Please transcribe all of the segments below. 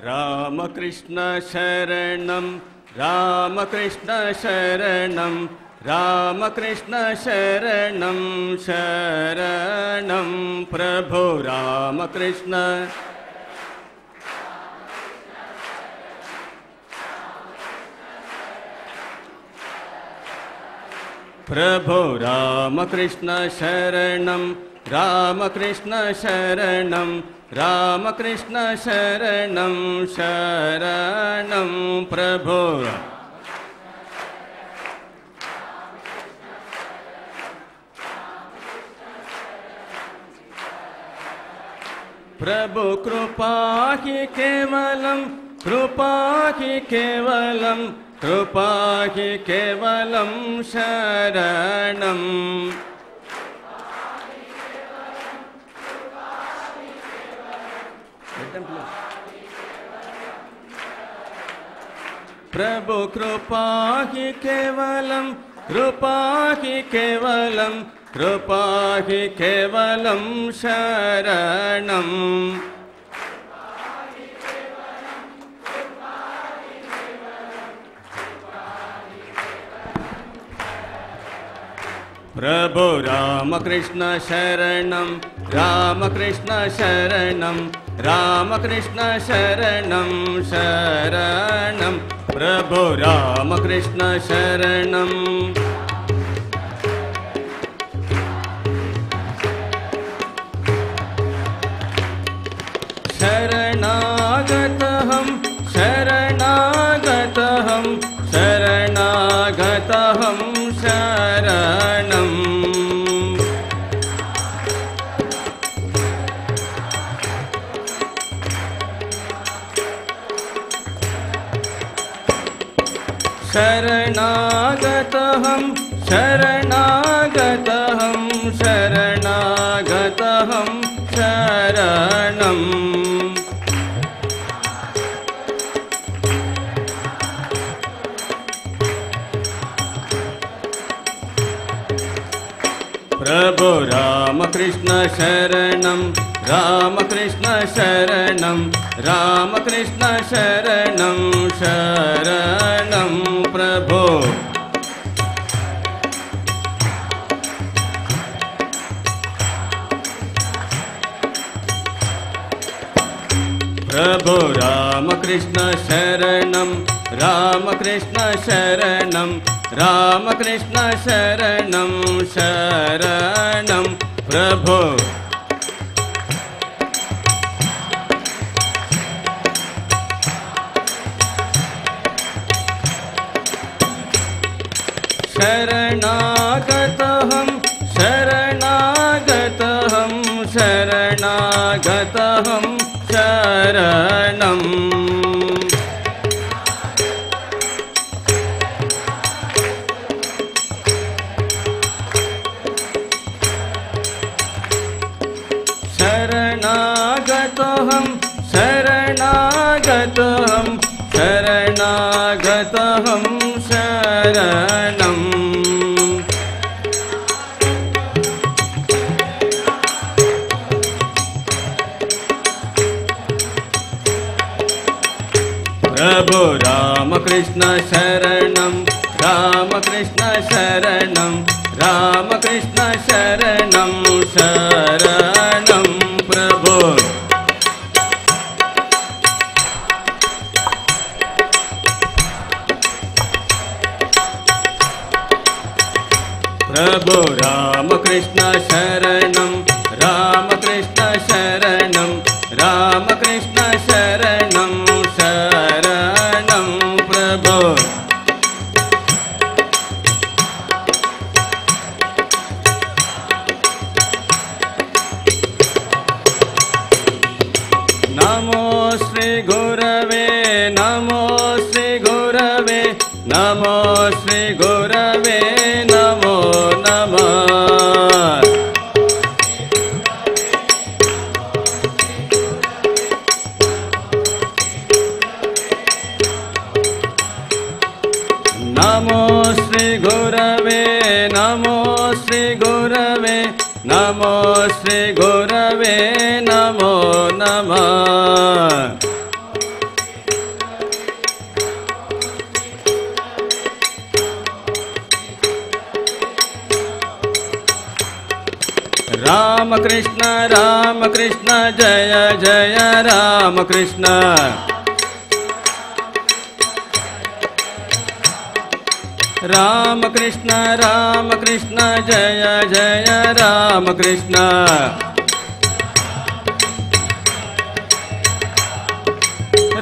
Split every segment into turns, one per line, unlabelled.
रामकृष्ण शरणं रामकृष्ण शरणं रामकृष्ण शरणं शरणं प्रभो रामकृष्ण प्रभो रामकृष्ण शरणं रामकृष्ण शरणं रामकृष्ण शरणं शरणं प्रभो प्रभु कृपा हि केवलं कृपा हि केवलं कृपा हि केवलं शरणं प्रभु कृपा हि केवलं कृपा हि केवलं कृपा हि केवलं शरणं प्रभु रामकृष्ण शरणं रामकृष्ण शरणं रामकृष्ण शरणं शरणं प्रभु रामकृष्ण शरणं शरणागतहं शरणागतहं शरणागतहं शरणं शरणागतहं शरणागतहं शरणागतहं शरणं प्रभु रामकृष्ण शरणं रामकृष्ण शरणं रामकृष्ण शरणं शरणं प्रभु प्रभु रामकृष्ण शरणं रामकृष्ण शरणं रामकृष्ण शरणं शरणं प्रभु शरणागतहं शरणागतहं शरणागतहं शरणं शरणागतहं शरणागतहं शरणागतहं शरणं प्रभु रामकृष्ण शरणं रामकृष्ण शरणं रामकृष्ण शरणं शरणं प्रभु प्रभु रामकृष्ण शरणं रामकृष्ण शरणं रामकृष्ण शरणं शरणं प्रभु नमो श्री गुरवे नमो श्री गुरवे नमो श्री गुरवे नमो नमः नमो श्री गुरवे नमो श्री गुरवे नमो श्री गुरवे नमो नमः राम कृष्ण जय जय राम कृष्ण राम कृष्ण जय जय राम कृष्ण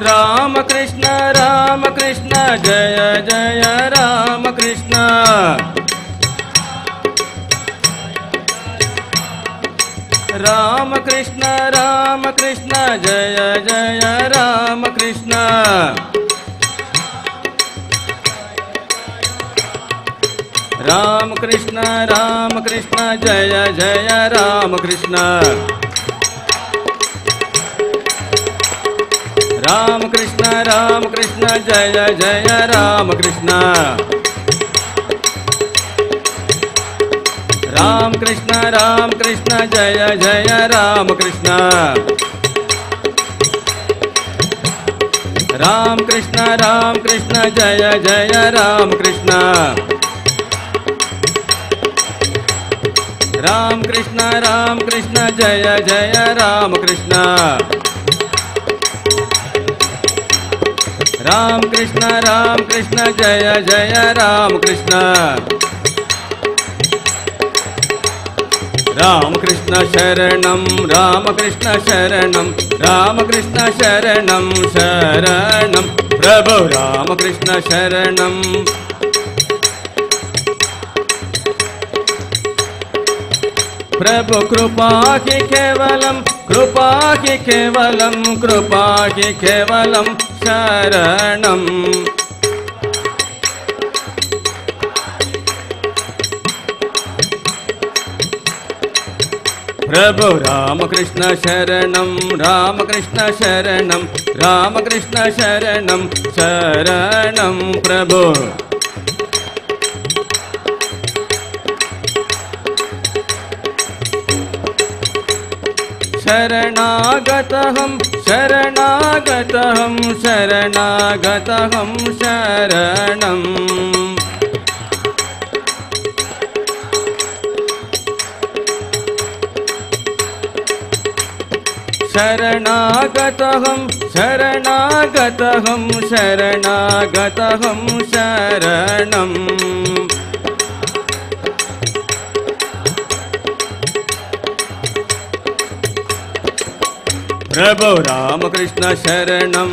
राम कृष्ण जय जय राम कृष्ण राम कृष्ण जय जय राम कृष्ण राम कृष्ण जय जय राम कृष्ण राम कृष्ण जय जय राम कृष्ण राम कृष्ण जय जय राम कृष्ण राम कृष्ण जय जय राम कृष्ण राम कृष्ण जय जय राम कृष्ण राम कृष्ण जय जय राम कृष्ण राम कृष्ण शरणं प्रभु राम कृष्ण शरणं प्रभु कृपा की केवलं शरणं प्रभु राम कृष्ण शरणं प्रभु शरणागतहं शरणं शरणागतहं शरणं प्रभु राम कृष्ण शरणं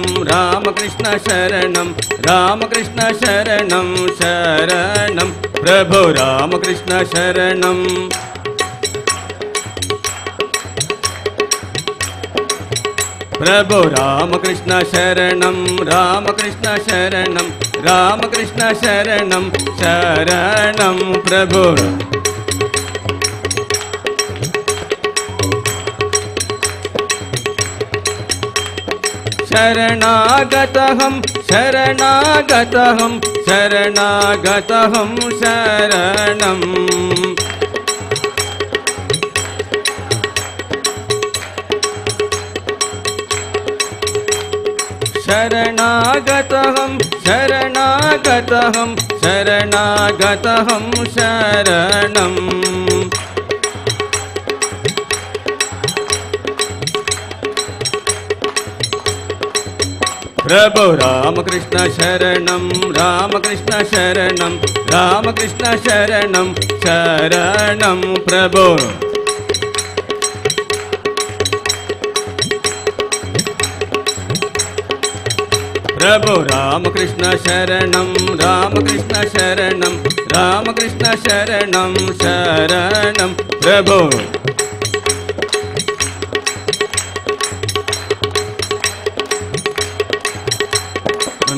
प्रभु राम कृष्ण शरणं प्रभु राम कृष्ण शरणं प्रभु शरणागतहं शरणं शरणागतहं शरणं प्रभु राम कृष्ण शरणं प्रभु प्रभु राम कृष्ण शरणं प्रभु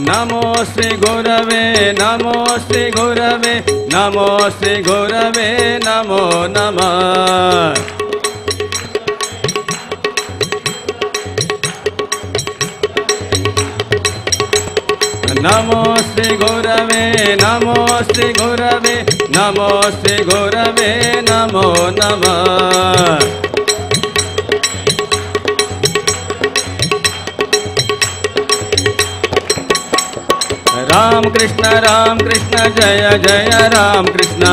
नमो श्री गुरवे नमो नमः नमो श्री गुरवे नमो नमः राम कृष्ण जय जय राम कृष्ण